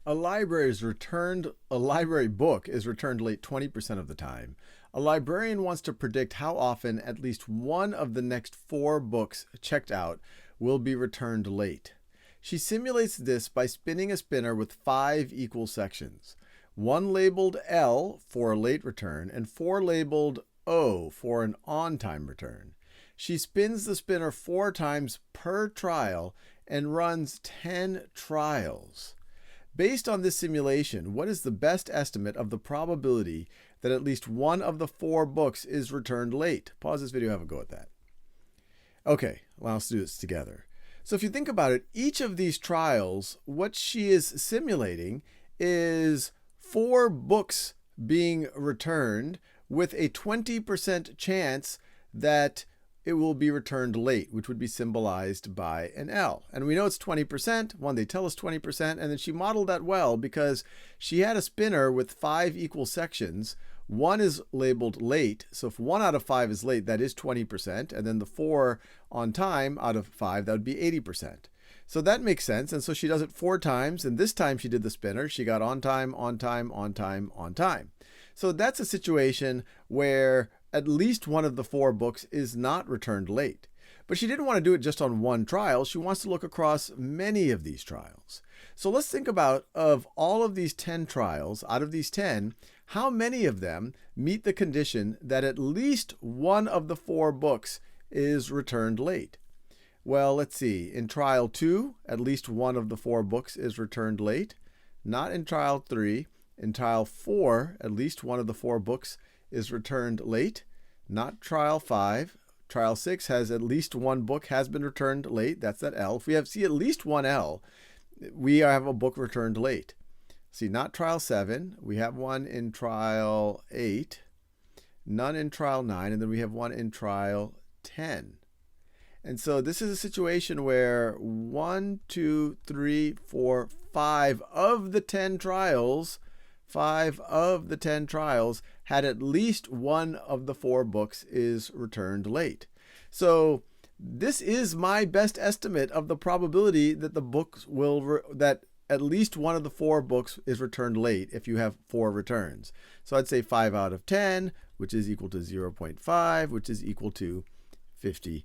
A library book is returned late 20% of the time. A librarian wants to predict how often at least one of the next 4 books checked out will be returned late. She simulates this by spinning a spinner with 5 equal sections. One labeled L for a late return and 4 labeled O for an on-time return. She spins the spinner 4 times per trial and runs 10 trials. Based on this simulation, what is the best estimate of the probability that at least one of the 4 books is returned late? Pause this video, have a go at that. Okay, well, let's do this together. So if you think about it, each of these trials, what she is simulating is 4 books being returned with a 20% chance that it will be returned late, which would be symbolized by an L. And we know it's 20%. One, they tell us 20%, and then she modeled that well because she had a spinner with 5 equal sections. One is labeled late, so if 1 out of 5 is late, that is 20%, and then the 4 on time out of 5, that would be 80%. So that makes sense, and so she does it 4 times, and this time she did the spinner. She got on time, on time, on time, on time. So that's a situation where at least one of the 4 books is not returned late. But she didn't want to do it just on one trial. She wants to look across many of these trials. So let's think about, of all of these 10 trials, out of these 10, how many of them meet the condition that at least one of the 4 books is returned late? Well, let's see. In trial 2, at least one of the 4 books is returned late. Not in trial 3. In trial 4, at least one of the 4 books is returned late. Not trial 5. Trial 6 has at least one book has been returned late. That's that L. If we see at least one L, we have a book returned late. See, not trial 7. We have one in trial 8. None in trial 9. And then we have one in trial 10. And so this is a situation where 1, 2, 3, 4, 5 of the 10 trials, 5 of the 10 trials had at least one of the 4 books is returned late. So this is my best estimate of the probability that the books will that at least one of the 4 books is returned late if you have 4 returns. So I'd say 5 out of 10, which is equal to 0.5, which is equal to 50%.